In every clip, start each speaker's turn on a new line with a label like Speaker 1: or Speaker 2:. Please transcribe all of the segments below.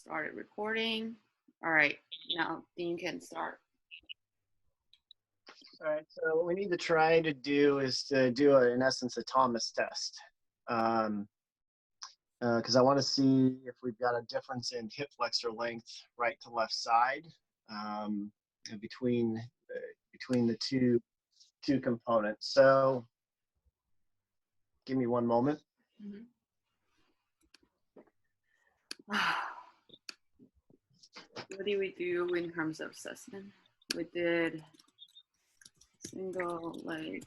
Speaker 1: Started recording. All right, now Dean can start.
Speaker 2: All right, so what we need to try to do is to do, in essence, a Thomas test. Because I want to see if we've got a difference in hip flexor length right to left side between the two components. So give me one moment.
Speaker 1: Mm-hmm. What did we do in terms of assessment? We did single leg.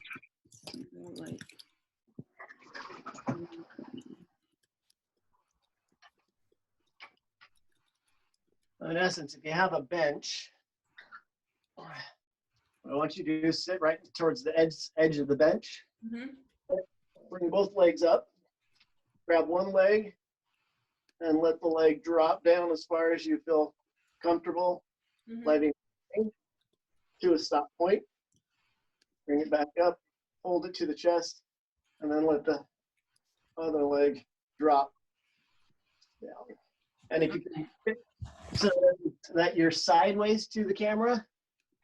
Speaker 2: In essence, if you have a bench, what I want you to do is sit right towards the edge of the bench.
Speaker 1: Mm-hmm.
Speaker 2: Bring both legs up. Grab one leg and let the leg drop down as far as you feel comfortable, letting it to a stop point. Bring it back up, hold it to the chest, and then let the other leg drop down. And if you can fit so that you're sideways to the camera,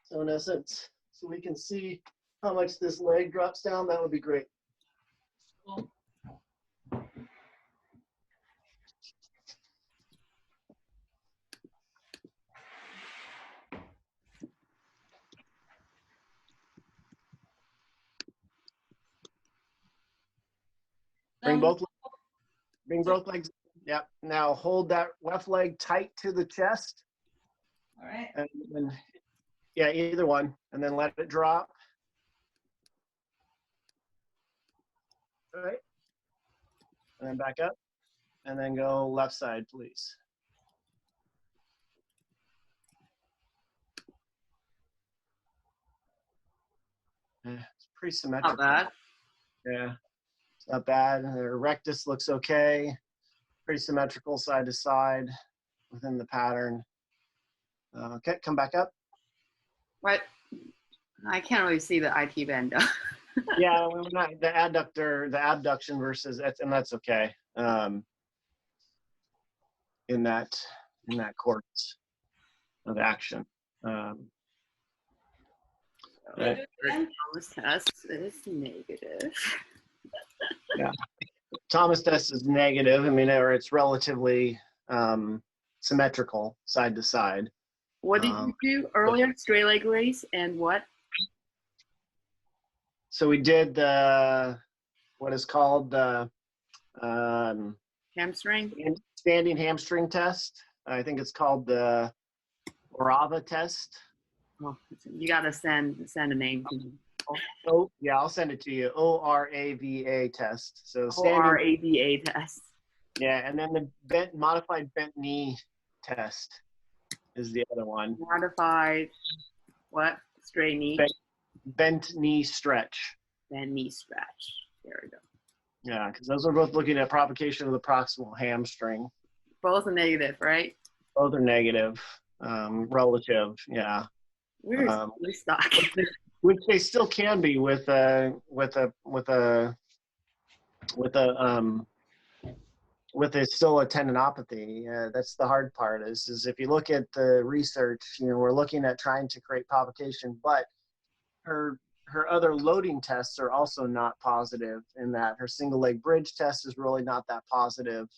Speaker 2: so in essence, so we can see how much this leg drops down, that would be great.
Speaker 1: Cool.
Speaker 2: Bring both legs. Yep. Now hold that left leg tight to the chest.
Speaker 1: All right.
Speaker 2: And then, yeah, either one, and then let it drop. All right. And then back up, and then go left side, please. It's pretty symmetrical.
Speaker 1: Not bad.
Speaker 2: Yeah, it's not bad. The rectus looks okay. Pretty symmetrical side to side within the pattern. Okay, come back up.
Speaker 1: What? I can't really see the IT band.
Speaker 2: Yeah, we're not, the abduction versus, and that's okay. In that course of action.
Speaker 1: Thomas test is negative.
Speaker 2: Yeah, Thomas test is negative. I mean, or it's relatively symmetrical side to side.
Speaker 1: What did you do earlier? Straight leg raise and what?
Speaker 2: So we did the what is called the
Speaker 1: Hamstring?
Speaker 2: Standing hamstring test. I think it's called the Orava test.
Speaker 1: Oh, you gotta send a name to me.
Speaker 2: Oh yeah, I'll send it to you. ORAVA test. So
Speaker 1: ORAVA test.
Speaker 2: Yeah, and then the modified bent knee test is the other one.
Speaker 1: Modified what? Straight knee?
Speaker 2: Bent knee stretch.
Speaker 1: Bent knee stretch. There we go.
Speaker 2: Yeah, because those are both looking at provocation of the proximal hamstring.
Speaker 1: Both are negative, right?
Speaker 2: Both are negative, relative. Yeah.
Speaker 1: We're stuck.
Speaker 2: Which they still can be with a still a tendinopathy. That's the hard part is if you look at the research, we're looking at trying to create provocation, but her other loading tests are also not positive in that her single leg bridge test is really not that positive.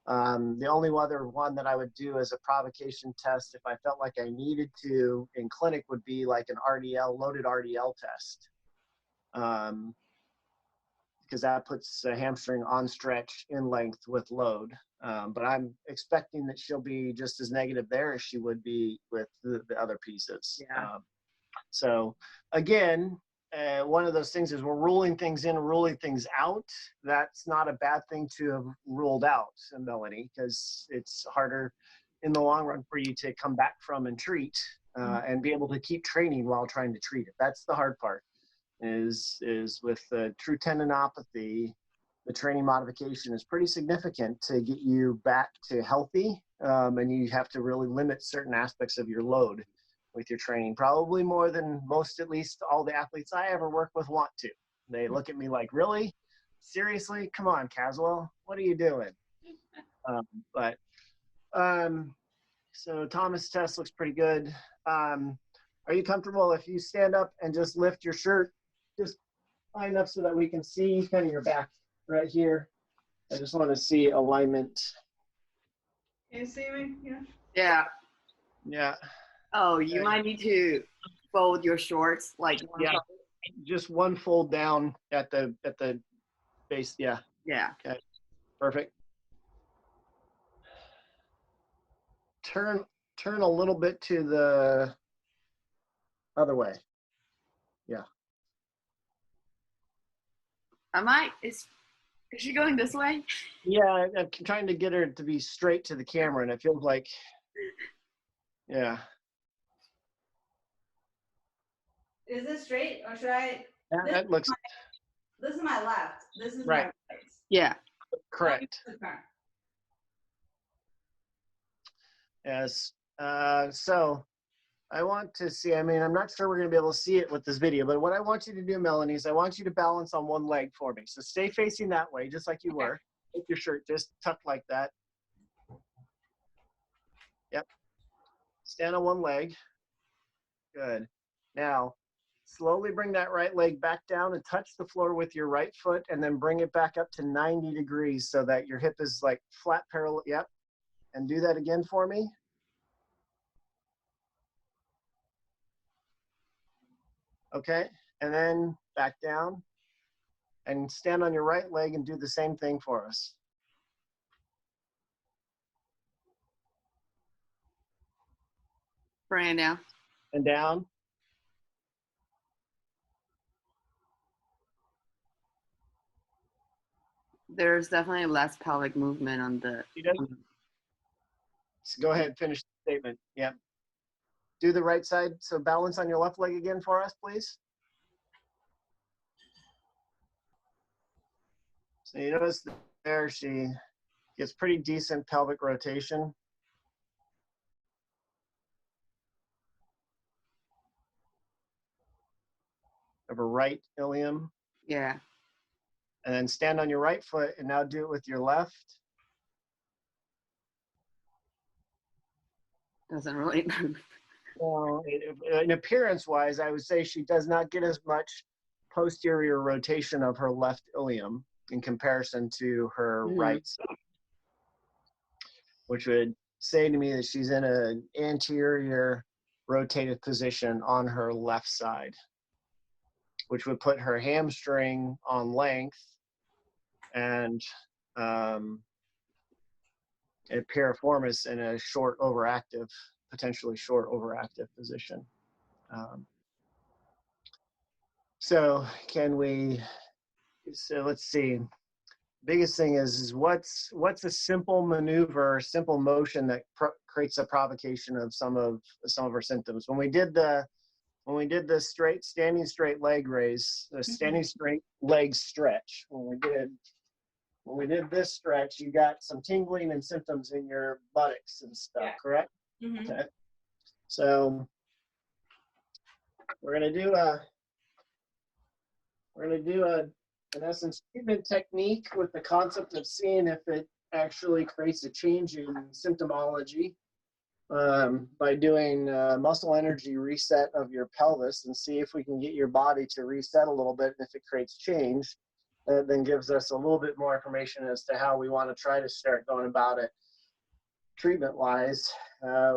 Speaker 2: The only other one that I would do as a provocation test if I felt like I needed to in clinic would be like an loaded RDL test. Because that puts a hamstring on stretch in length with load. But I'm expecting that she'll be just as negative there as she would be with the other pieces.
Speaker 1: Yeah.
Speaker 2: So again, one of those things is we're ruling things in, ruling things out. That's not a bad thing to have ruled out, Melanie, because it's harder in the long run for you to come back from and treat and be able to keep training while trying to treat it. That's the hard part. Is with the true tendinopathy, the training modification is pretty significant to get you back to healthy, and you have to really limit certain aspects of your load with your training, probably more than most, at least all the athletes I ever work with want to. They look at me like, really? Seriously? Come on, Casewell, what are you doing? So Thomas' test looks pretty good. Are you comfortable if you stand up and just lift your shirt just high enough so that we can see kind of your back right here? I just want to see alignment.
Speaker 3: Can you see me? Yeah.
Speaker 1: Yeah.
Speaker 2: Yeah.
Speaker 1: Oh, you
Speaker 2: Okay.
Speaker 1: might need to fold your shorts like one
Speaker 2: Yeah.
Speaker 1: fold.
Speaker 2: Just one fold down at the base. Yeah.
Speaker 1: Yeah.
Speaker 2: Okay. Perfect. Turn a little bit to the other way. Yeah.
Speaker 1: Is she going this way?
Speaker 2: Yeah, I'm trying to get her to be straight to the camera, and it feels like, yeah.
Speaker 3: Is this straight or should I?
Speaker 2: That looks
Speaker 3: This is my left. This is
Speaker 2: right.
Speaker 3: my right.
Speaker 1: Yeah.
Speaker 2: Correct.
Speaker 3: Okay.
Speaker 2: Yes. So I want to see, I mean, I'm not sure we're going to be able to see it with this video, but what I want you to do, Melanie, is I want you to balance on one leg for me. So stay facing that way, just like you were. With your shirt just tucked like that. Yep. Stand on one leg. Good. Now, slowly bring that right leg back down and touch the floor with your right foot, and then bring it back up to 90 degrees so that your hip is like flat parallel. Yep. And do that again for me. Okay. And then back down and stand on your right leg and do the same thing for us.
Speaker 1: Bring it down.
Speaker 2: And down.
Speaker 1: There's definitely less pelvic movement on the.
Speaker 2: So go ahead, finish the statement. Yep. Do the right side. So balance on your left leg again for us, please. So you notice there she gets pretty decent pelvic rotation. Of her right ilium.
Speaker 1: Yeah.
Speaker 2: And then stand on your right foot and now do it with your left.
Speaker 1: Doesn't really move.
Speaker 2: Well, in appearance-wise, I would say she does not get as much posterior rotation of her left ilium in comparison to her right side, which would say to me that she's in an anterior rotated position on her left side, which would put her hamstring on length and a piriformis in a short overactive, potentially short overactive position. So let's see. Biggest thing is what's a simple maneuver, simple motion that creates a provocation of some of her symptoms. When we did the standing straight leg raise, the standing straight leg stretch, when we did this stretch, you got some tingling and symptoms in your buttocks and stuff, correct? Mm-hmm. Okay. So we're gonna do in essence, treatment technique with the concept of seeing if it actually creates a change in symptomology by doing muscle energy reset of your pelvis and see if we can get your body to reset a little bit. And if it creates change, that then gives us a little bit more information as to how we want to try to start going about it treatment-wise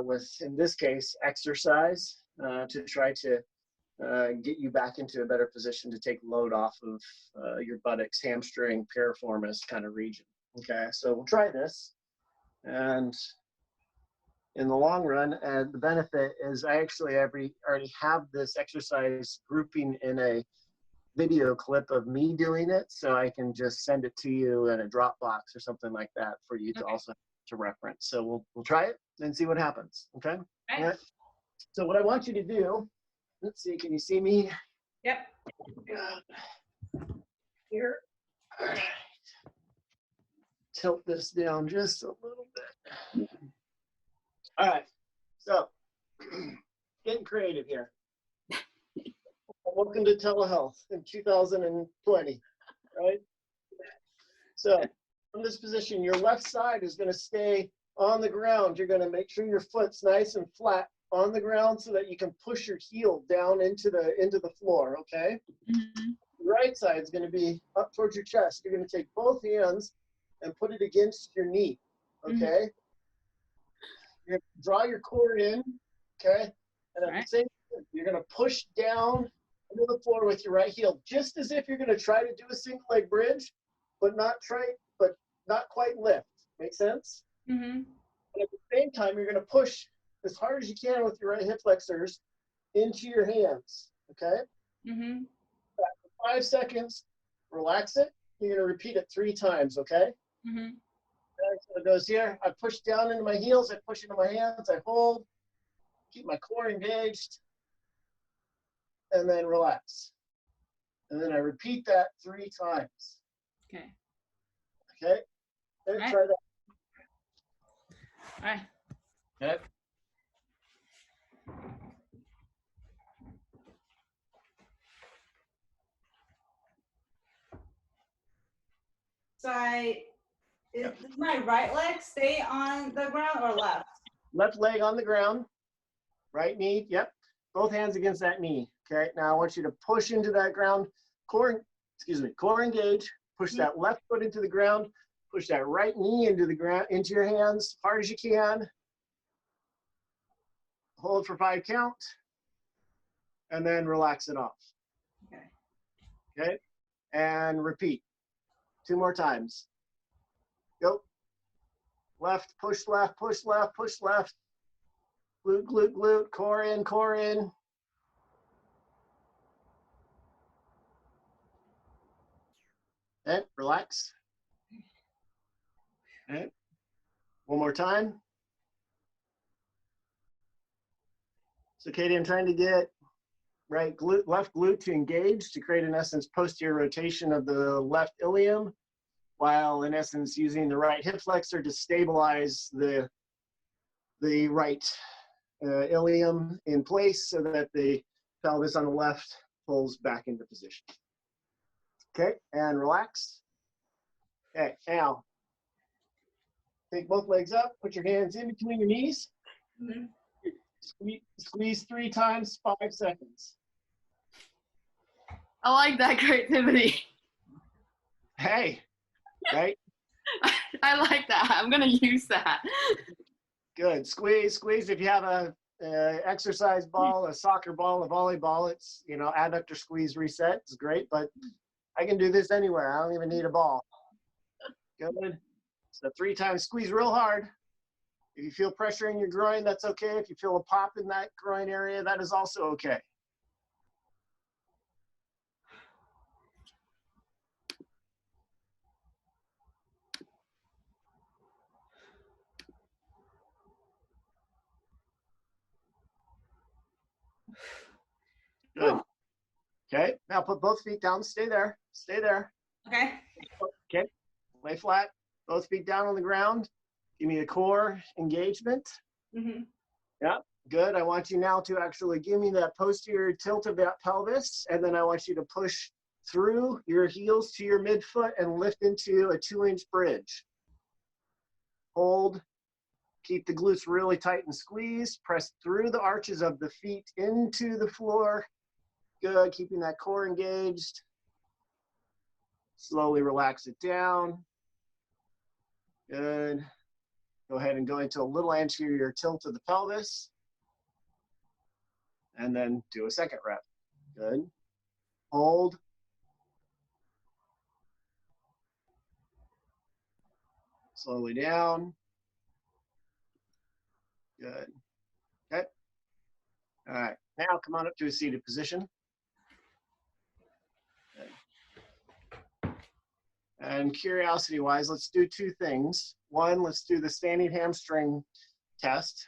Speaker 2: with, in this case, exercise to try to get you back into a better position to take load off of your buttocks, hamstring, piriformis kind of region. Okay, so we'll try this. And in the long run, the benefit is I actually already have this exercise grouping in a video clip of me doing it, so I can just send it to you in a Dropbox or something like that for you to also to reference. So we'll try it and see what happens. Okay. All right. So what I want you to do, let's see, can you see me?
Speaker 3: Yep.
Speaker 2: Here. All right. Tilt this down just a little bit. All right. So getting creative here. Welcome to telehealth in 2020, right? So from this position, your left side is going to stay On the ground, you're going to make sure your foot's nice and flat on the ground so that you can push your heel down into the floor, okay?
Speaker 1: Mhm.
Speaker 2: The right side is going to be up towards your chest. You're going to take both hands and put it against your knee, okay? You're going to draw your core in, okay? And at the same time, you're going to push down into the floor with your right heel, just as if you're going to try to do a single leg bridge, but not quite lift. Make sense?
Speaker 3: Mm-hmm.
Speaker 2: And at the same time, you're going to push as hard as you can with your right hip flexors into your hands, okay?
Speaker 3: Mm-hmm.
Speaker 2: 5 seconds, relax it. You're going to repeat it 3 times, okay?
Speaker 3: Mm-hmm.
Speaker 2: So it goes here. I push down into my heels. I push into my hands. I hold. Keep my core engaged. And then relax. And then I repeat that 3 times.
Speaker 3: Okay.
Speaker 2: Okay?
Speaker 3: Right.
Speaker 2: Try that.
Speaker 3: All right.
Speaker 2: Okay.
Speaker 3: So does my right leg stay on the ground or left?
Speaker 2: Left leg on the ground. Right knee. Yep. Both hands against that knee. Okay. Now I want you to push into that ground. Core engage. Push that left foot into the ground. Push that right knee into the ground, into your hands, hard as you can. Hold for 5 count. And then relax it off.
Speaker 3: Okay.
Speaker 2: Okay. And repeat. 2 more times. Go. Left, push left, push left, push left. Glute, glute, glute. Core in, core in. Okay. Relax. Okay. One more time. So Katie, I'm trying to get right glute, left glute to engage to create, in essence, posterior rotation of the left ilium, while in essence using the right hip flexor to stabilize the right ilium in place so that the pelvis on the left pulls back into position. Okay, and relax. Okay, now take both legs up, put your hands in between your knees.
Speaker 3: Mm-hmm.
Speaker 2: Squeeze 3 times, 5 seconds.
Speaker 1: I like that creativity.
Speaker 2: Hey, right?
Speaker 1: I like that. I'm gonna use that.
Speaker 2: Good. Squeeze, squeeze. If you have a exercise ball, a soccer ball, a volleyball, it's, you know, adductor squeeze reset. It's great, but I can do this anywhere. I don't even need a ball. Good. So 3 times, squeeze real hard. If you feel pressure in your groin, that's okay. If you feel a pop in that groin area, that is also okay. Good. Okay, now put both feet down. Stay there. Stay there.
Speaker 3: Okay.
Speaker 2: Okay, lay flat. Both feet down on the ground. Give me a core engagement.
Speaker 3: Mm-hmm.
Speaker 2: Yeah, good. I want you now to actually give me that posterior tilt of that pelvis, and then I want you to push through your heels to your midfoot and lift into a 2-inch bridge. Hold. Keep the glutes really tight and squeezed. Press through the arches of the feet into the floor. Good, keeping that core engaged. Slowly relax it down. Good. Go ahead and go into a little anterior tilt of the pelvis. And then do a second rep. Good. Hold. Slowly down. Good. Okay. All right. Now come on up to a seated position. Okay. And curiosity-wise, let's do 2 things. One, let's do the standing hamstring test.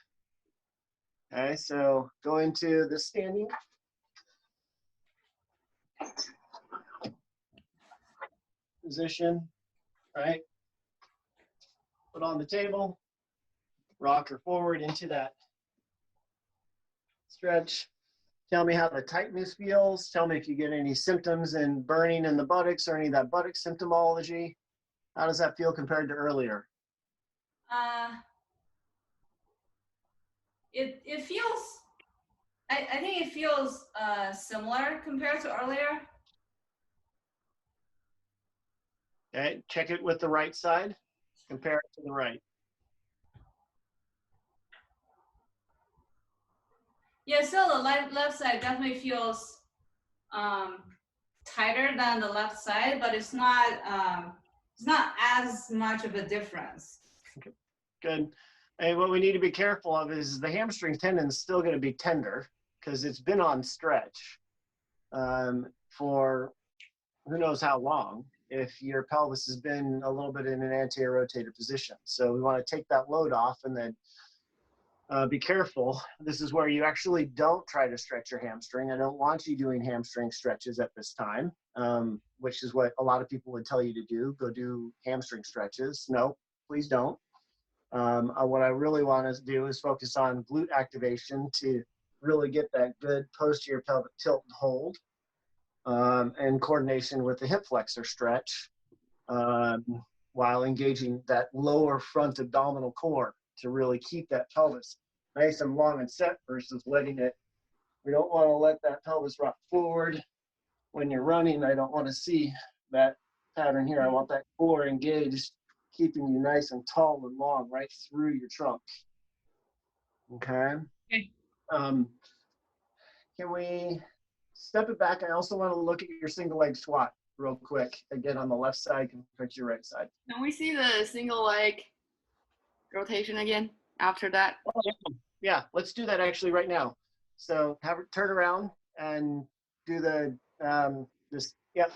Speaker 2: Okay, so go into the standing position, right? Put on the table, rock her forward into that stretch. Tell me how the tightness feels. Tell me if you get any symptoms and burning in the buttocks or any of that buttock symptomology. How does that feel compared to earlier?
Speaker 3: it feels, I think it feels similar compared to earlier.
Speaker 2: Okay, check it with the right side. Compare it to the right.
Speaker 3: Yeah, still the left side definitely feels tighter than the left side, but it's not as much of a difference.
Speaker 2: Okay, good. And what we need to be careful of is the hamstring tendon is still going to be tender because it's been on stretch for who knows how long if your pelvis has been a little bit in an anterior rotated position. So we want to take that load off and then be careful. This is where you actually don't try to stretch your hamstring. I don't want you doing hamstring stretches at this time, which is what a lot of people would tell you to do. Go do hamstring stretches. No, please don't. What I really want us to do is focus on glute activation to really get that good posterior pelvic tilt and hold, and coordination with the hip flexor stretch, while engaging that lower front abdominal core to really keep that pelvis nice and long and set versus letting it, we don't want to let that pelvis rock forward when you're running. I don't want to see that pattern here. I want that core engaged, keeping you nice and tall and long right through your trunk. Okay.
Speaker 1: Okay.
Speaker 2: Can we step it back? I also want to look at your single leg squat real quick, again on the left side compared to your right side.
Speaker 1: Can we see the single leg rotation again after that?
Speaker 2: Oh, yeah, let's do that actually right now. So have it turn around and do the this. Yep,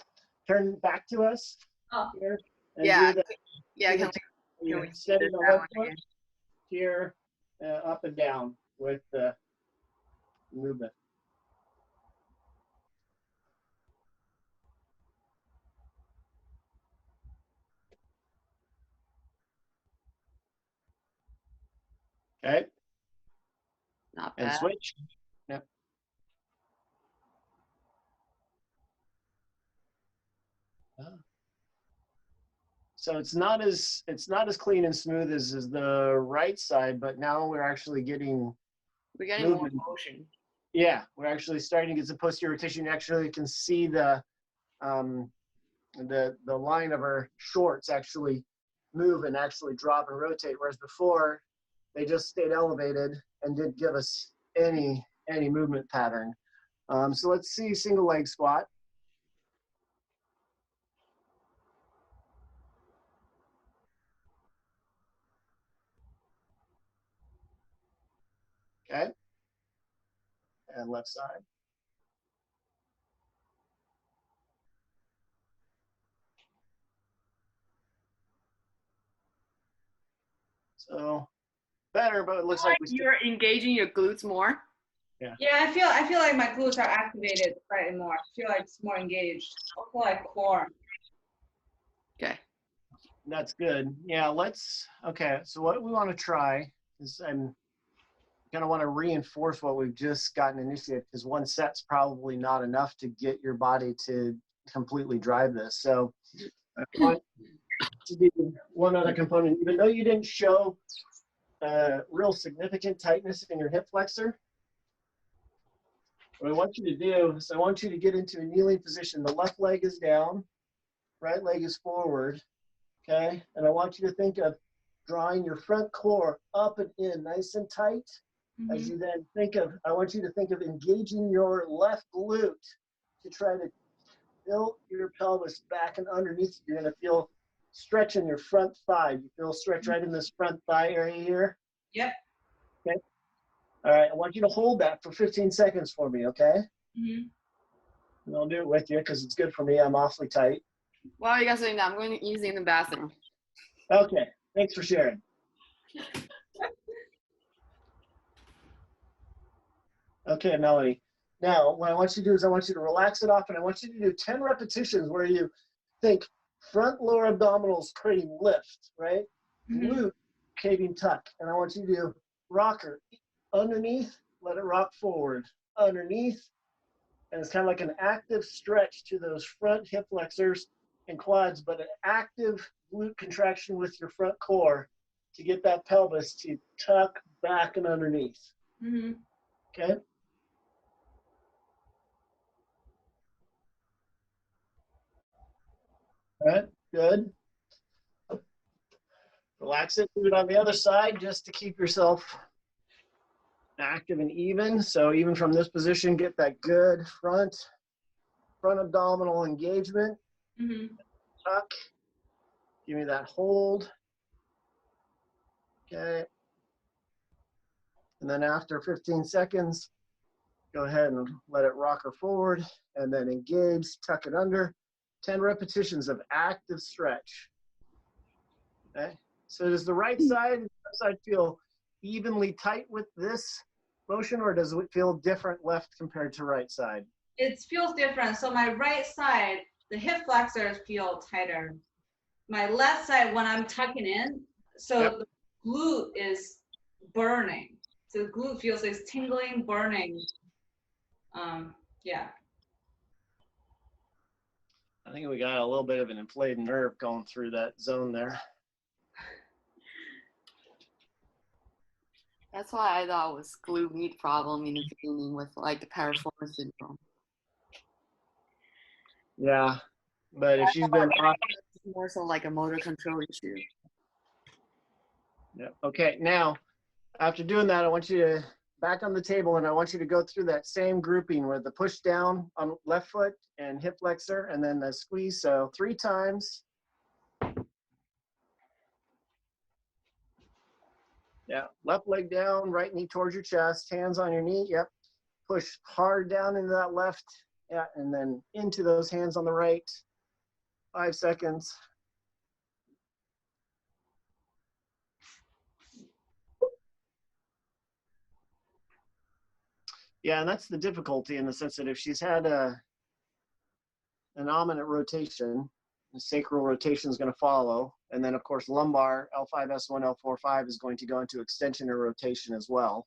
Speaker 2: turn back to us.
Speaker 3: Oh.
Speaker 2: Here, and
Speaker 1: Yeah,
Speaker 2: do the,
Speaker 1: yeah.
Speaker 2: do
Speaker 1: Can
Speaker 2: the,
Speaker 1: we
Speaker 2: setting
Speaker 1: do
Speaker 2: the
Speaker 1: that
Speaker 2: left
Speaker 1: one
Speaker 2: foot
Speaker 1: again?
Speaker 2: here, up and down with the movement. Okay,
Speaker 1: Not
Speaker 2: and
Speaker 1: bad.
Speaker 2: switch. Yep. So it's not as clean and smooth as the right side, but now we're actually getting
Speaker 1: We're getting more
Speaker 2: movement.
Speaker 1: motion.
Speaker 2: Yeah, we're actually starting to get some posterior rotation. You actually can see the line of our shorts actually move and actually drop and rotate, whereas before they just stayed elevated and didn't give us any movement pattern. So let's see single leg squat. Okay, and left side. So better, but it looks like we still,
Speaker 1: you're engaging your glutes more.
Speaker 3: Yeah, I feel like my glutes are activated slightly more. I feel like it's more engaged. Also like core.
Speaker 1: Okay.
Speaker 2: that's good. Yeah, okay, so what we want to try is I'm going to want to reinforce what we've just gotten initiated, because one set's probably not enough to get your body to completely drive this. So I want to do one other component. Even though you didn't show real significant tightness in your hip flexor, what I want you to do is I want you to get into a kneeling position. The left leg is down, right leg is forward, okay? And I want you to think of drawing your front core up and in nice and tight. As you then I want you to think of engaging your left glute to try to tilt your pelvis back and underneath. You're going to feel stretch in your front thigh. You feel stretch right in this front thigh area here?
Speaker 3: Yep.
Speaker 2: Okay. All right. I want you to hold that for 15 seconds for me, okay?
Speaker 3: Mm-hmm.
Speaker 2: And I'll do it with you because it's good for me. I'm awfully tight.
Speaker 1: While you guys are doing that, I'm going to use it in the bathroom.
Speaker 2: Okay. Thanks for sharing. Okay, Melanie. Now, what I want you to do is I want you to relax it off, and I want you to do 10 repetitions where you think front lower abdominals creating lift, right? Glute creating tuck. And I want you to do rocker underneath, let it rock forward, underneath. And it's kind of like an active stretch to those front hip flexors and quads, but an active glute contraction with your front core to get that pelvis to tuck back and underneath.
Speaker 3: Mm-hmm.
Speaker 2: Okay. All right, good. Relax it, do it on the other side just to keep yourself active and even. So even from this position, get that good front abdominal engagement.
Speaker 3: Mm-hmm.
Speaker 2: Tuck. Give me that hold. Okay. And then after 15 seconds, go ahead and let it rock her forward and then engage, tuck it under. 10 repetitions of active stretch. Okay. So does the right side and left side feel evenly tight with this motion, or does it feel different left compared to right side?
Speaker 3: It feels different. So my right side, the hip flexors feel tighter. My left side, when I'm tucking in, so
Speaker 2: Yep.
Speaker 3: the glute is burning. So the glute feels like it's tingling, burning. Yeah.
Speaker 2: I think we got a little bit of an inflated nerve going through that zone there.
Speaker 1: That's why I thought it was glute med problem in the beginning with like the paraformer syndrome.
Speaker 2: Yeah, but if she's been off.
Speaker 1: It's more so like a motor control issue.
Speaker 2: Yeah. Okay, now after doing that, I want you to back on the table and I want you to go through that same grouping with the push down on left foot and hip flexor and then the squeeze. So 3 times. Yeah, left leg down, right knee towards your chest, hands on your knee. Yep. Push hard down into that left. Yeah, and then into those hands on the right. 5 seconds. Yeah, and that's the difficulty in the sense that if she's had an ominous rotation, the sacral rotation is going to follow. And then, of course, lumbar, L5S1, L4-5 is going to go into extension or rotation as well.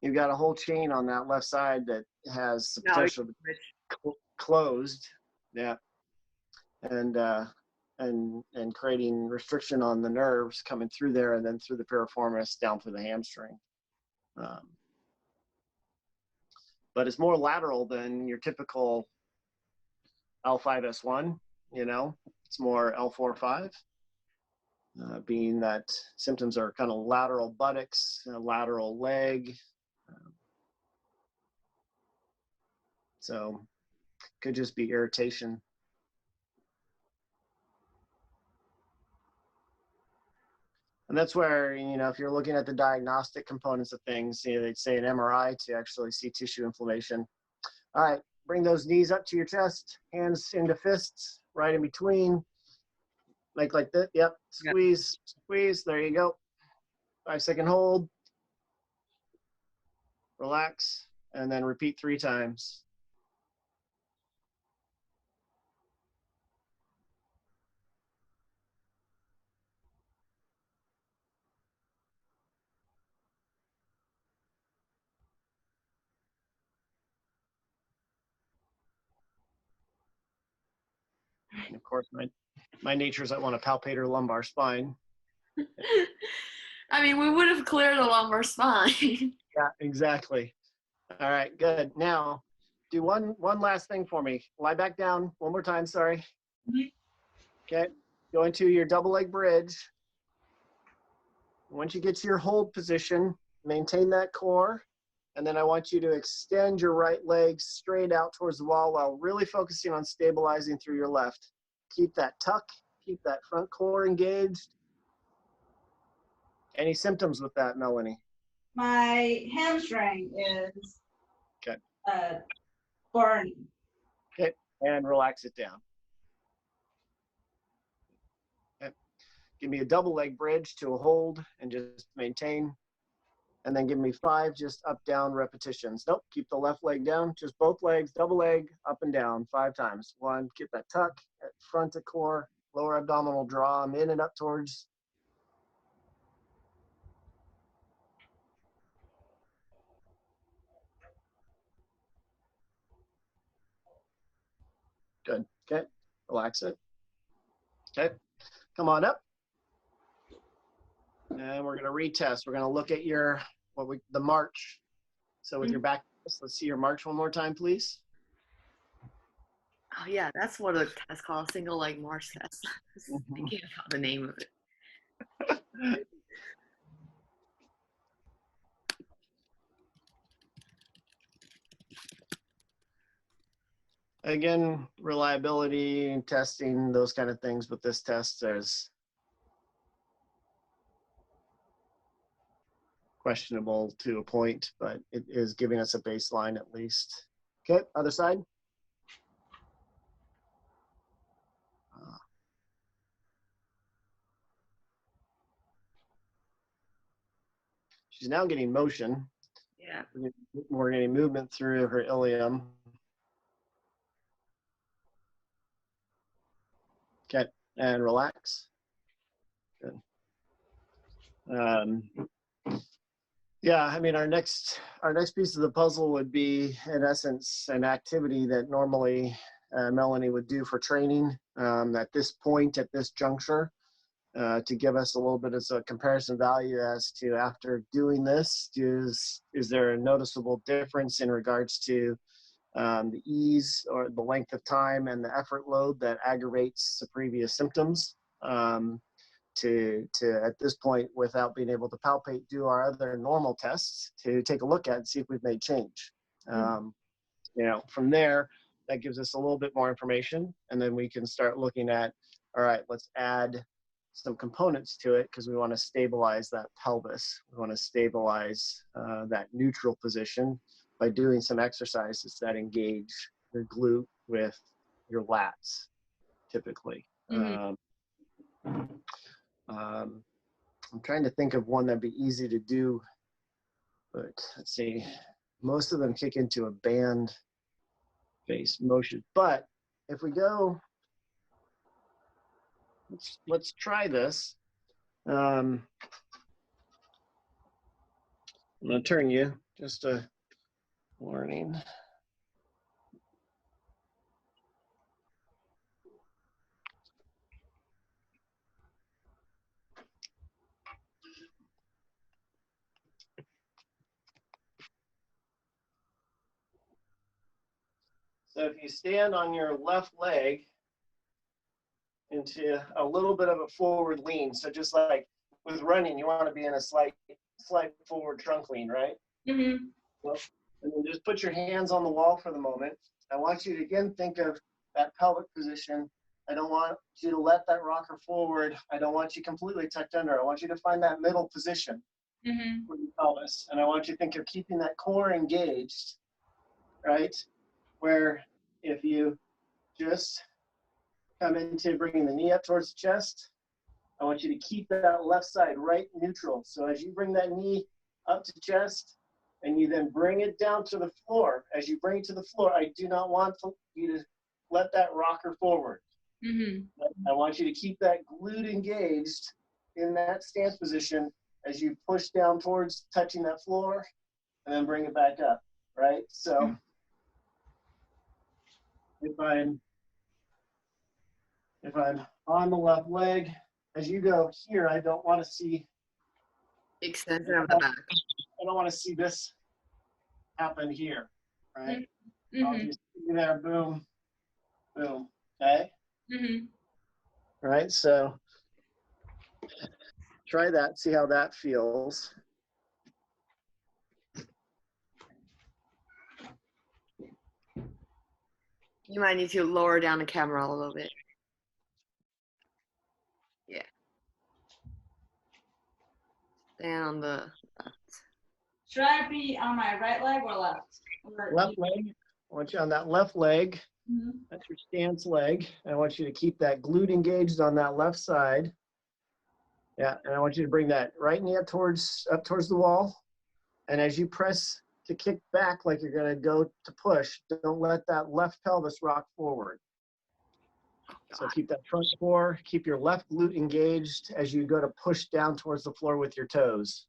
Speaker 2: You've got a whole chain on that left side that has the potential to be closed. Yeah. And creating restriction on the nerves coming through there and then through the piriformis down through the hamstring. But it's more lateral than your typical L5S1, you know, it's more L4-5, being that symptoms are kind of lateral buttocks, lateral leg. So could just be irritation. And that's where, you know, if you're looking at the diagnostic components of things, you know, they'd say an MRI to actually see tissue inflammation. All right, bring those knees up to your chest, hands into fists, right in between. Make like that. Yep. Squeeze, squeeze. There you go. 5-second hold. Relax. And then repeat 3 times. And of course, my nature is I want to palpate her lumbar spine.
Speaker 1: I mean, we would have cleared the lumbar spine.
Speaker 2: Yeah, exactly. All right, good. Now, do one last thing for me. Lie back down one more time, sorry.
Speaker 3: Mhm.
Speaker 2: Okay, go into your double leg bridge. Once you get to your hold position, maintain that core. And then I want you to extend your right leg straight out towards the wall while really focusing on stabilizing through your left. Keep that tuck, keep that front core engaged. Any symptoms with that, Melanie?
Speaker 3: My hamstring is
Speaker 2: Okay.
Speaker 3: burning.
Speaker 2: Okay, and relax it down. Okay. Give me a double leg bridge to a hold and just maintain. And then give me 5 just up, down repetitions. Nope, keep the left leg down, just both legs, double leg, up and down 5 times. 1, get that tuck at front of core, lower abdominal draw, in and up towards. Good, okay, relax it. Okay, come on up. And we're gonna retest. We're gonna look at your, the march So with your back, let's see your march one more time, please.
Speaker 1: Oh yeah, that's what a test called, single leg march test. I was thinking about the name of it.
Speaker 2: Again, reliability, testing, those kind of things with this test, there's questionable to a point, but it is giving us a baseline at least. Okay, other side. She's now getting motion.
Speaker 1: Yeah.
Speaker 2: We're getting movement through her ilium. Okay, and relax. Good. Yeah, I mean, our next piece of the puzzle would be, in essence, an activity that normally Melanie would do for training at this point, at this juncture, to give us a little bit of a comparison value as to, after doing this, is there a noticeable difference in regards to the ease or the length of time and the effort load that aggravates the previous symptoms, to at this point, without being able to palpate, do our other normal tests to take a look at and see if we've made change. You know, from there, that gives us a little bit more information, and then we can start looking at, all right, let's add some components to it, because we want to stabilize that pelvis. We want to stabilize that neutral position by doing some exercises that engage your glute with your lats, typically. I'm trying to think of one that'd be easy to do, but let's see. Most of them kick into a band face motion. But if we go, let's try this. I'm going to turn you, just a warning. So if you stand on your left leg into a little bit of a forward lean, so just like with running, you want to be in a slight forward trunk lean, right?
Speaker 3: Mm-hmm.
Speaker 2: Well, and then just put your hands on the wall for the moment. I want you to again think of that pelvic position. I don't want you to let that rocker forward. I don't want you completely tucked under. I want you to find that middle position for your pelvis. And I want you to think of keeping that core engaged, right? Where if you just come into bringing the knee up towards the chest, I want you to keep that left side right neutral. So as you bring that knee up to chest and you then bring it down to the floor, as you bring it to the floor, I do not want you to let that rocker forward. I want you to keep that glute engaged in that stance position as you push down towards touching that floor and then bring it back up, right? So if I'm on the left leg, as you go here, I don't want to see
Speaker 1: extension of the back.
Speaker 2: I don't want to see this happen here, right? I'll just be there, boom, boom, okay? Right, so try that, see how that feels.
Speaker 1: You might need to lower down the camera a little bit. Yeah. Down the left.
Speaker 3: Should I be on my right leg or left?
Speaker 2: Left leg. I want you on that left leg. That's your stance leg. I want you to keep that glute engaged on that left side. Yeah, and I want you to bring that right knee up towards the wall. And as you press to kick back like you're going to go to push, don't let that left pelvis rock forward. So keep that front core, keep your left glute engaged as you go to push down towards the floor with your toes.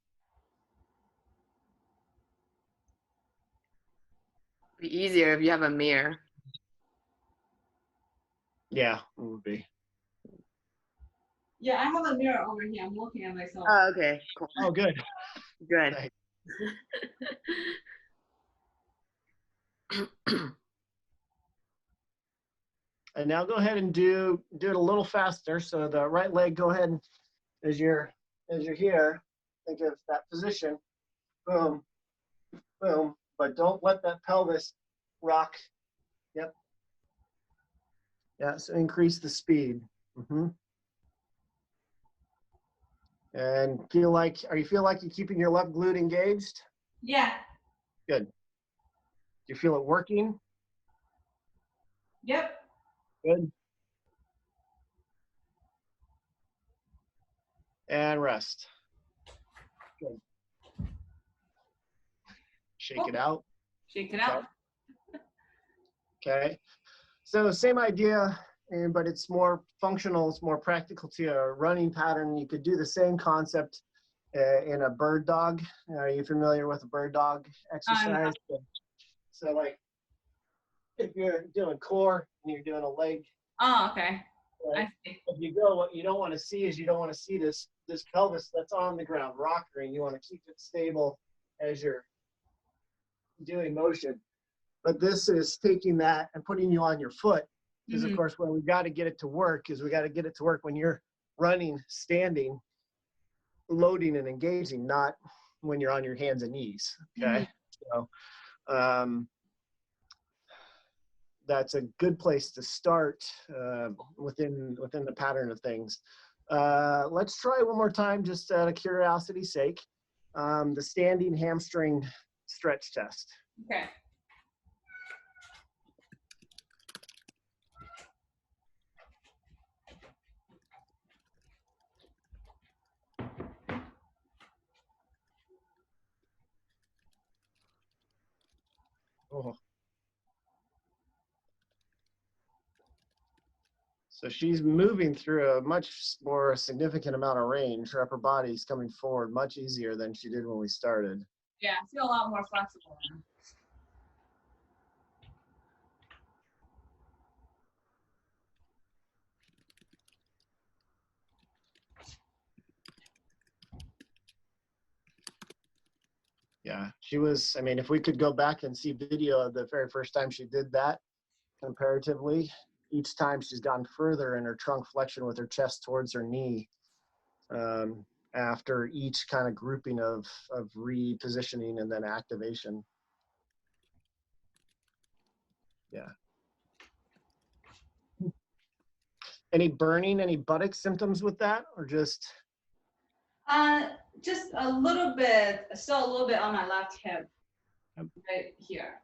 Speaker 1: Be easier if you have a mirror.
Speaker 2: Yeah, it would be.
Speaker 3: Yeah, I have a mirror over here. I'm looking at myself.
Speaker 1: Oh, okay, cool.
Speaker 2: Oh, good.
Speaker 1: Good.
Speaker 2: And now go ahead and do it a little faster. So the right leg, go ahead and as you're here, think of that position. Boom, boom. But don't let that pelvis rock. Yep. Yeah, so increase the speed. And are you feel like you're keeping your left glute engaged?
Speaker 3: Yeah.
Speaker 2: Good. Do you feel it working?
Speaker 3: Yep.
Speaker 2: Good. And rest. Good. Shake it out.
Speaker 3: Shake it out.
Speaker 2: Okay. So same idea, but it's more functional. It's more practical to a running pattern. You could do the same concept in a bird dog. Are you familiar with a bird dog exercise? So like if you're doing core and you're doing a leg.
Speaker 3: Oh, okay.
Speaker 2: Right?
Speaker 3: I see.
Speaker 2: If you go, what you don't want to see is you don't want to see this pelvis that's on the ground rockering. You want to keep it stable as you're doing motion. But this is taking that and putting you on your foot. Because of course, where we got to get it to work is we got to get it to work when you're running, standing, loading and engaging, not when you're on your hands and knees. Okay. So that's a good place to start within the pattern of things. Let's try one more time, just out of curiosity's sake, the standing hamstring stretch test.
Speaker 3: Okay.
Speaker 2: Oh. So she's moving through a much more significant amount of range. Her upper body's coming forward much easier than she did when we started.
Speaker 3: Yeah, I feel a lot more flexible now.
Speaker 2: Yeah, she was, I mean, if we could go back and see video of the very first time she did that comparatively, each time she's gone further in her trunk flexion with her chest towards her knee after each kind of grouping of repositioning and then activation. Yeah. Any burning, any buttock symptoms with that, or just?
Speaker 3: Just a little bit, still a little bit on my left hip, right here.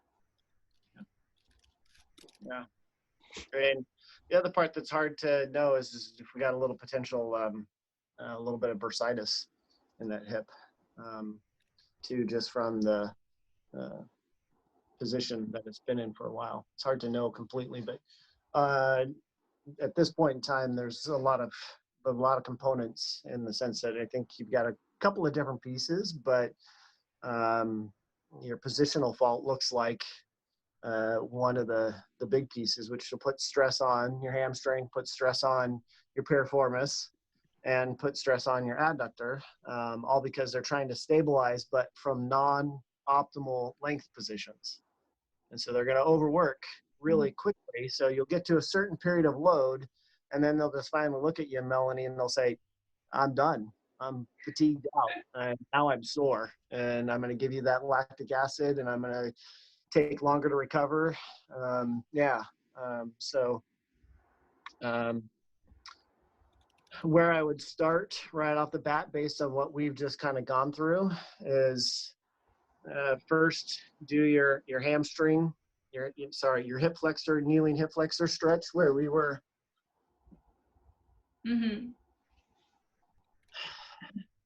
Speaker 2: Yeah. And the other part that's hard to know is if we got a little potential, a little bit of bursitis in that hip, too, just from the position that it's been in for a while. It's hard to know completely, but at this point in time, there's a lot of components in the sense that I think you've got a couple of different pieces, but your positional fault looks like one of the big pieces, which will put stress on your hamstring, put stress on your piriformis, and put stress on your adductor, all because they're trying to stabilize, but from non-optimal length positions. And so they're going to overwork really quickly. So you'll get to a certain period of load, and then they'll just finally look at you, Melanie, and they'll say, I'm done. I'm fatigued out. And now I'm sore. And I'm going to give you that lactic acid, and I'm going to take longer to recover. Where I would start right off the bat based on what we've just kind of gone through is first do your hamstring, your hip flexor, kneeling hip flexor stretch where we were.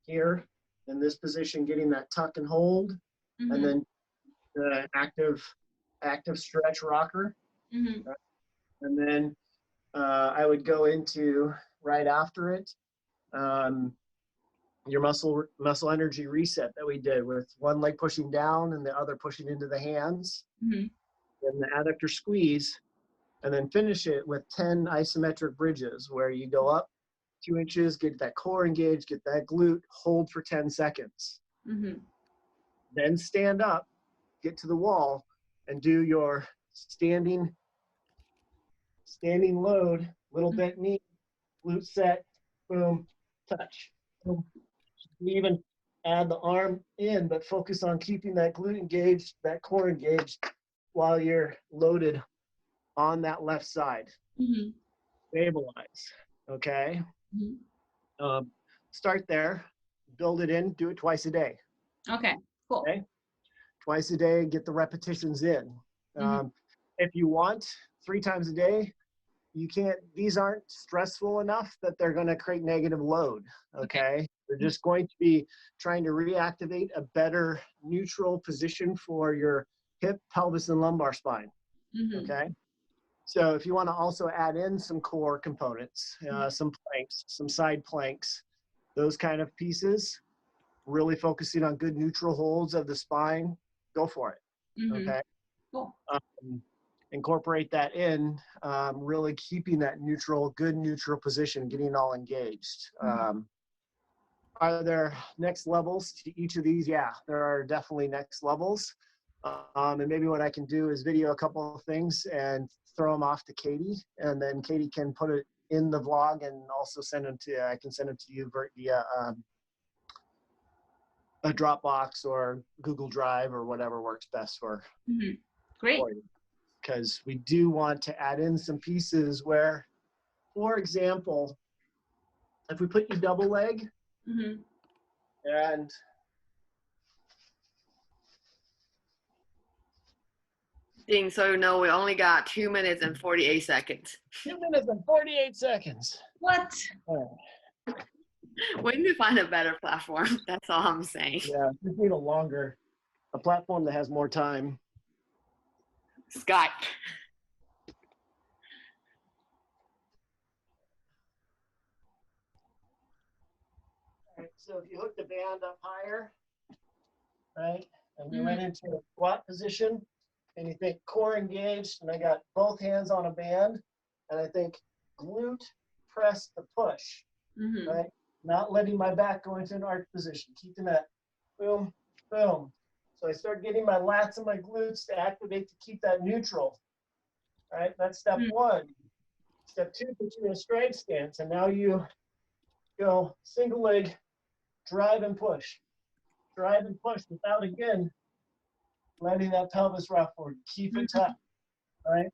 Speaker 2: Here in this position, getting that tuck and hold, and then the active stretch rocker. And then I would go into right after it, your muscle energy reset that we did with one leg pushing down and the other pushing into the hands, and the adductor squeeze, and then finish it with 10 isometric bridges where you go up 2 inches, get that core engaged, get that glute, hold for 10 seconds. Then stand up, get to the wall, and do your standing load, little bent knee, glute set, boom, touch. Boom. You even add the arm in, but focus on keeping that glute engaged, that core engaged while you're loaded on that left side.
Speaker 3: Mm-hmm.
Speaker 2: Stabilize, okay?
Speaker 3: Mm-hmm.
Speaker 2: Start there, build it in, do it twice a day.
Speaker 3: Okay, cool.
Speaker 2: Okay? Twice a day, get the repetitions in. If you want 3 times a day, you can't, these aren't stressful enough that they're going to create negative load. Okay. They're just going to be trying to reactivate a better neutral position for your hip, pelvis, and lumbar spine. Okay. So if you want to also add in some core components, some planks, some side planks, those kind of pieces, really focusing on good neutral holds of the spine, go for it. Okay.
Speaker 3: Cool.
Speaker 2: Incorporate that in, really keeping that neutral, good neutral position, getting all engaged. Are there next levels to each of these? Yeah, there are definitely next levels. And maybe what I can do is video a couple of things and throw them off to Katie, and then Katie can put it in the vlog and also send them to, I can send them to you via a Dropbox or Google Drive or whatever works best for
Speaker 3: Great.
Speaker 2: you. Because we do want to add in some pieces where, for example, if we put you double leg and
Speaker 1: So no, we only got 2 minutes and 48 seconds.
Speaker 2: 2 minutes and 48 seconds.
Speaker 3: What?
Speaker 2: Oh.
Speaker 1: We need to find a better platform. That's all I'm saying.
Speaker 2: Yeah, just need a platform that has more time.
Speaker 1: Skype.
Speaker 2: All right, so if you hook the band up higher, right, and we went into a squat position, and you think core engaged, and I got both hands on a band, and I think glute press the push, right? Not letting my back go into an arch position, keeping that boom, boom. So I start getting my lats and my glutes to activate to keep that neutral, right? That's step 1. Step 2 puts you in a stride stance, and now you go single leg, drive and push without, again, letting that pelvis rock forward. Keep it tight, right?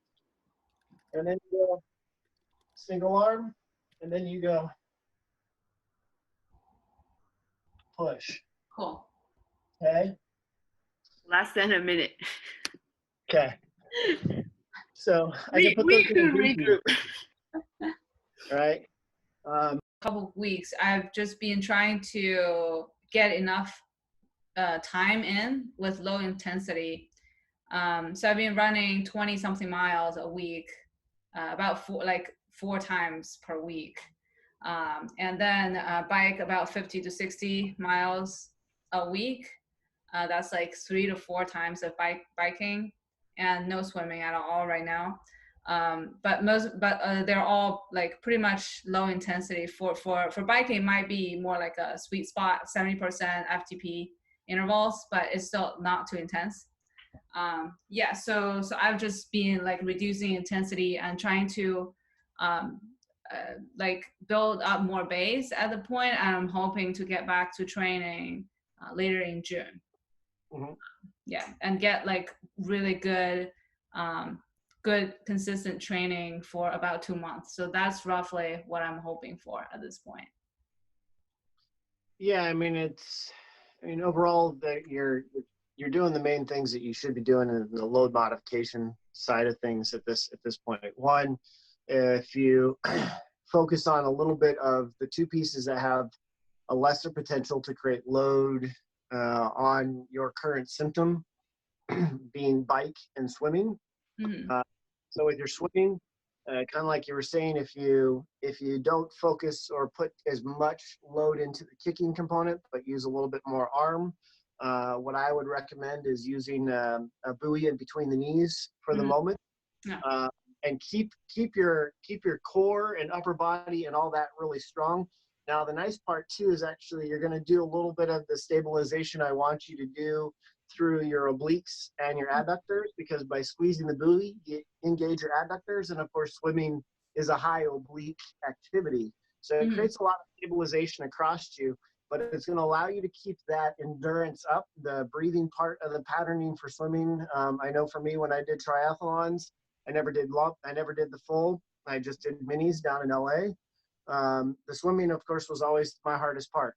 Speaker 2: And then you go single arm, and then you go push.
Speaker 3: Cool.
Speaker 2: Okay?
Speaker 1: Less than a minute.
Speaker 2: Okay. So I can put those in
Speaker 1: regroup.
Speaker 2: Right?
Speaker 3: Couple of weeks, I've just been trying to get enough time in with low intensity. So I've been running 20 something miles a week, about 4 times per week. And then bike about 50 to 60 miles a week. That's like 3 to 4 times of biking, and no swimming at all right now. But they're all like pretty much low intensity. For biking, it might be more like a sweet spot, 70% FTP intervals, but it's still not too intense. So I've just been like reducing intensity and trying to like build up more base at the point, and I'm hoping to get back to training later in June. And get like really good consistent training for about 2 months. So that's roughly what I'm hoping for at this point.
Speaker 2: Yeah, I mean, overall that you're doing the main things that you should be doing in the load modification side of things at this point. One, if you focus on a little bit of the 2 pieces that have a lesser potential to create load on your current symptom, being bike and swimming. So with your swimming, kind of like you were saying, if you don't focus or put as much load into the kicking component, but use a little bit more arm, what I would recommend is using a buoy in between the knees for the moment, and keep your core and upper body and all that really strong. Now the nice part too is actually you're going to do a little bit of the stabilization I want you to do through your obliques and your adductors, because by squeezing the buoy, you engage your adductors. And of course, swimming is a high oblique activity. So it creates a lot of stabilization across you, but it's going to allow you to keep that endurance up, the breathing part of the patterning for swimming. I know for me, when I did triathlons, I never did the full. I just did minis down in LA. The swimming, of course, was always my hardest part.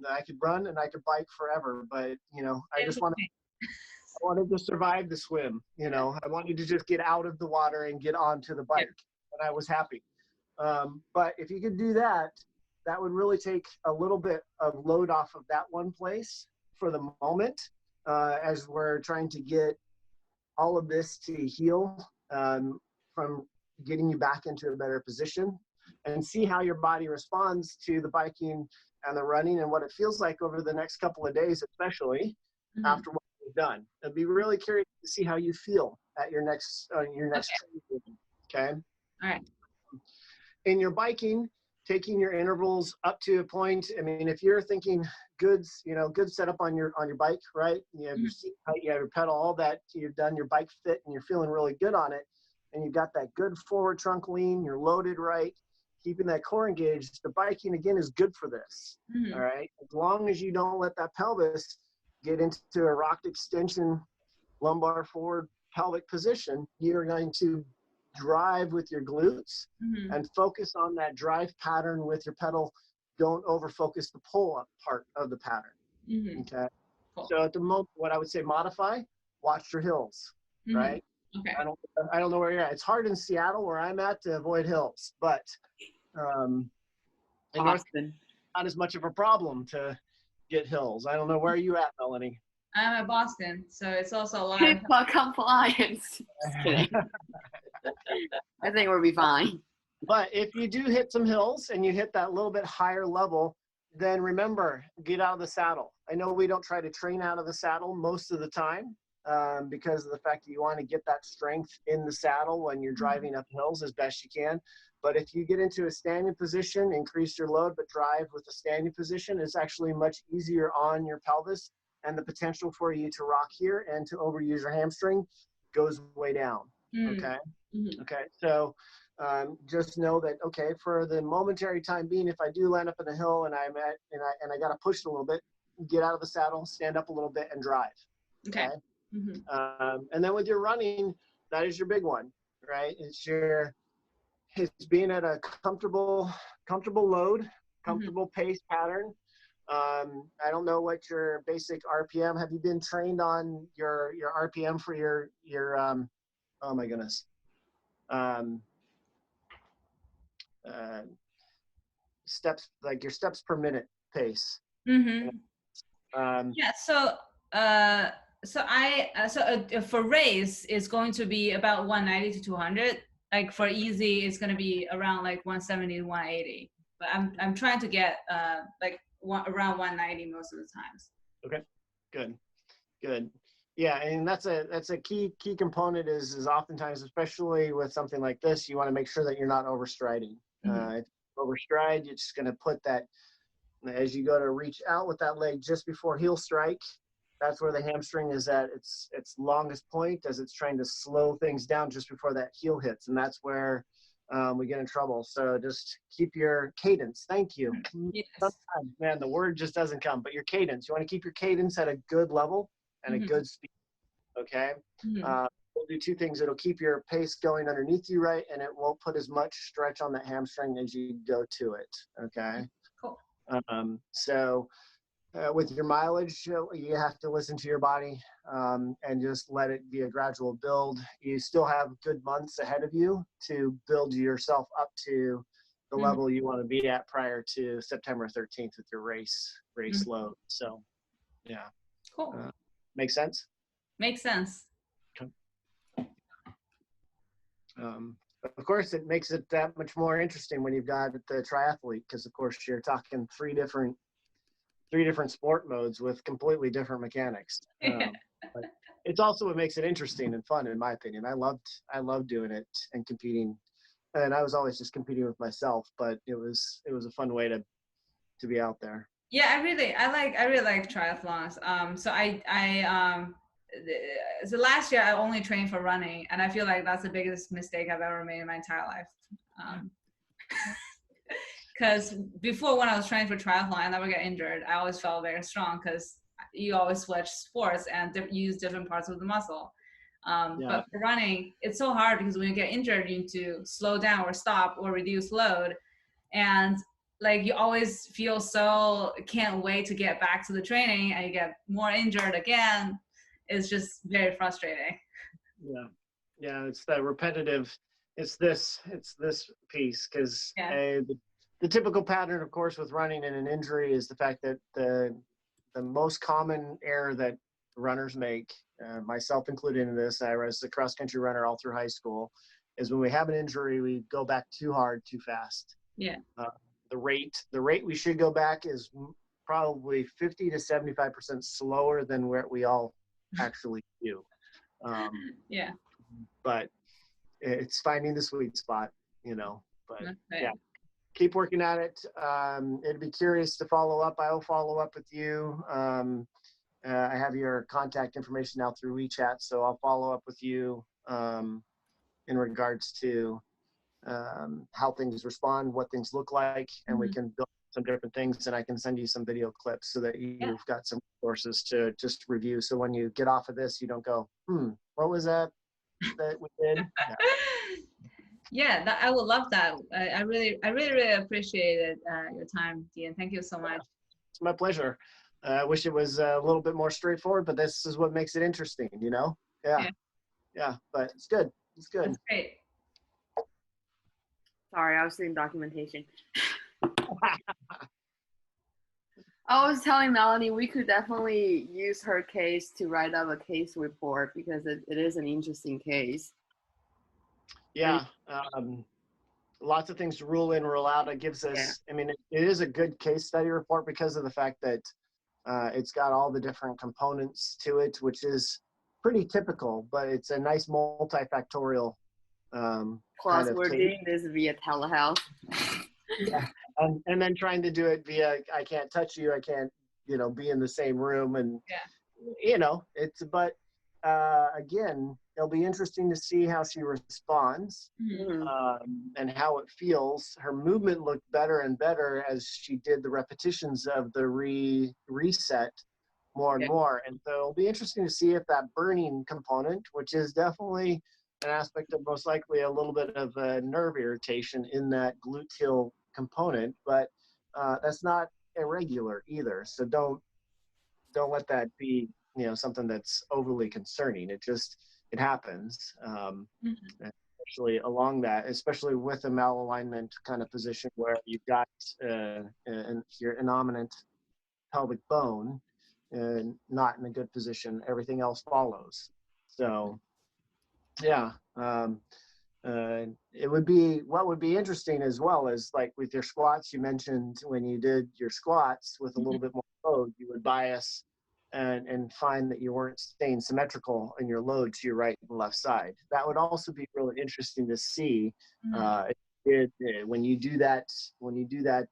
Speaker 2: I could run and I could bike forever, but I just wanted to survive the swim. I wanted to just get out of the water and get onto the bike, and I was happy. But if you could do that, that would really take a little bit of load off of that one place for the moment, as we're trying to get all of this to heal, from getting you back into a better position, and see how your body responds to the biking and the running and what it feels like over the next couple of days, especially after what you've done. I'd be really curious to see how you feel at your next training. Okay.
Speaker 3: All right.
Speaker 2: In your biking, taking your intervals up to a point. I mean, if you're thinking good setup on your bike, right? You have your seat height, you have your pedal, all that. You've done your bike fit, and you're feeling really good on it. And you've got that good forward trunk lean. You're loaded right, keeping that core engaged. The biking again is good for this. All right, as long as you don't let that pelvis get into a rocked extension, lumbar forward pelvic position, you're going to drive with your glutes and focus on that drive pattern with your pedal. Don't over focus the pull up part of the pattern. Okay. Cool. So at the moment, what I would say, modify, watch your hills, right?
Speaker 3: Okay.
Speaker 2: I don't know where you're at. It's hard in Seattle where I'm at to avoid hills, but in Boston, not as much of a problem to get hills. I don't know where you at, Melanie.
Speaker 3: I'm at Boston, so it's also a lot
Speaker 1: of compliance. I think we'll be fine.
Speaker 2: But if you do hit some hills and you hit that little bit higher level, then remember, get out of the saddle. I know we don't try to train out of the saddle most of the time, because of the fact that you want to get that strength in the saddle when you're driving up hills as best you can. But if you get into a standing position, increase your load, but drive with a standing position, it's actually much easier on your pelvis, and the potential for you to rock here and to overuse your hamstring goes way down. Okay. Okay. So just know that, okay, for the momentary time being, if I do land up in a hill and I got to push it a little bit, get out of the saddle, stand up a little bit and drive. Okay. And then with your running, that is your big one, right? It's being at a comfortable load, comfortable pace pattern. I don't know what your basic RPM. Have you been trained on your RPM for your oh my goodness, steps, like your steps per minute pace?
Speaker 3: Yeah. So for race, it's going to be about 190 to 200. Like for easy, it's going to be around like 170 to 180. But I'm trying to get around 190 most of the times. Okay,
Speaker 2: good. Yeah, and that's a key component is oftentimes, especially with something like this, you want to make sure that you're not overstriding. If you overstride, you're just going to put that, as you go to reach out with that leg just before heel strike, that's where the hamstring is at its longest point, as it's trying to slow things down just before that heel hits, and that's where we get in trouble. So just keep your cadence. Thank you. Yes. Sometimes, man, the word just doesn't come, but your cadence. You want to keep your cadence at a good level and a good speed. Okay. We'll do two things. It'll keep your pace going underneath you, right, and it won't put as much stretch on the hamstring as you go to it. Okay.
Speaker 3: Cool.
Speaker 2: So with your mileage, you have to listen to your body and just let it be a gradual build. You still have good months ahead of you to build yourself up to the level you want to be at prior to September 13th with your race load. So, yeah.
Speaker 3: Cool.
Speaker 2: Make sense?
Speaker 3: Makes sense.
Speaker 2: Okay. Of course, it makes it that much more interesting when you've got the triathlete, because of course you're talking three different sport modes with completely different mechanics. But it's also what makes it interesting and fun, in my opinion. I loved doing it and competing, and I was always just competing with myself, but it was a fun way to be out there.
Speaker 3: Yeah, I really like triathlons. So so last year I only trained for running, and I feel like that's the biggest mistake I've ever made in my entire life. Because before, when I was training for triathlon, I never get injured. I always felt very strong because you always switch sports and use different parts of the muscle. But for running, it's so hard because when you get injured, you need to slow down or stop or reduce load. And like you always feel so can't wait to get back to the training, and you get more injured again. It's just very frustrating.
Speaker 2: Yeah, it's that repetitive. It's this piece, because the typical pattern, of course, with running and an injury is the fact that the most common error that runners make, myself included in this, I was a cross-country runner all through high school, is when we have an injury, we go back too hard, too fast.
Speaker 3: Yeah.
Speaker 2: The rate we should go back is probably 50 to 75% slower than what we all actually do. But it's finding the sweet spot, but yeah, keep working at it. It'd be curious to follow up. I will follow up with you. I have your contact information now through WeChat, so I'll follow up with you in regards to how things respond, what things look like, and we can build some different things, and I can send you some video clips so that you've got some resources to just review. So when you get off of this, you don't go, what was that we did?
Speaker 3: I would love that. I really appreciated your time, Dean. Thank you so much.
Speaker 2: It's my pleasure. I wish it was a little bit more straightforward, but this is what makes it interesting, Yeah, but it's good. It's good.
Speaker 3: That's great.
Speaker 1: Sorry, I was doing documentation. I was telling Melanie we could definitely use her case to write up a case report because it is an interesting case.
Speaker 2: Yeah. Lots of things to rule in, rule out. It gives us, it is a good case study report because of the fact that it's got all the different components to it, which is pretty typical, but it's a nice multifactorial
Speaker 1: Plus, we're doing this via telehealth.
Speaker 2: And then trying to do it via, I can't touch you, I can't, be in the same room, and but again, it'll be interesting to see how she responds and how it feels. Her movement looked better and better as she did the repetitions of the reset more and more. And so it'll be interesting to see if that burning component, which is definitely an aspect of most likely a little bit of a nerve irritation in that gluteal component, but that's not irregular either. So don't let that be, something that's overly concerning. It happens. Especially along that, especially with a malalignment kind of position where you've got your innominate pelvic bone and not in a good position, everything else follows. So what would be interesting as well is, like with your squats, you mentioned when you did your squats with a little bit more load, you would bias and find that you weren't staying symmetrical in your load to your right and left side. That would also be really interesting to see when you do that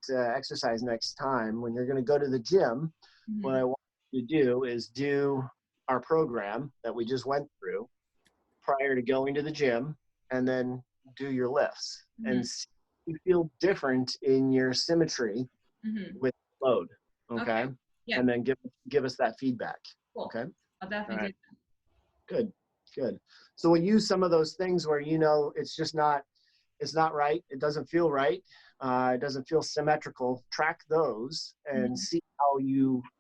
Speaker 2: exercise next time. When you're going to go to the gym, what I want you to do is do our program that we just went through prior to going to the gym, and then do your lifts and see if you feel different in your symmetry with load. Okay. Yeah. And then give us that feedback. Cool. Okay.
Speaker 3: I'll definitely do
Speaker 2: that. Good. So we'll use some of those things where it's not right. It doesn't feel right. It doesn't feel symmetrical. Track those and see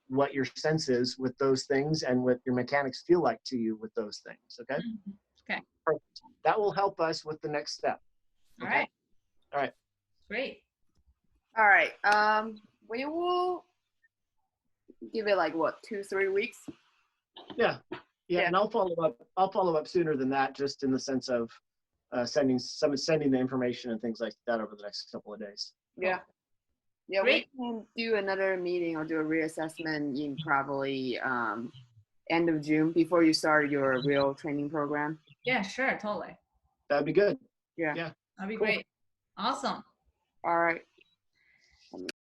Speaker 2: what your sense is with those things and what your mechanics feel like to you with those things. Okay.
Speaker 3: Okay.
Speaker 2: Perfect. That will help us with the next step. Okay? All right.
Speaker 3: Great.
Speaker 1: All right. We will give it 2-3 weeks.
Speaker 2: Yeah. And I'll follow up sooner than that, just in the sense of sending the information and things like that over the next couple of days.
Speaker 1: Yeah. Great. We can do another meeting or do a reassessment in probably end of June before you start your real training program.
Speaker 3: Yeah, sure, totally.
Speaker 2: That'd be good.
Speaker 1: Yeah.
Speaker 3: That'd be great. Awesome.
Speaker 1: All right.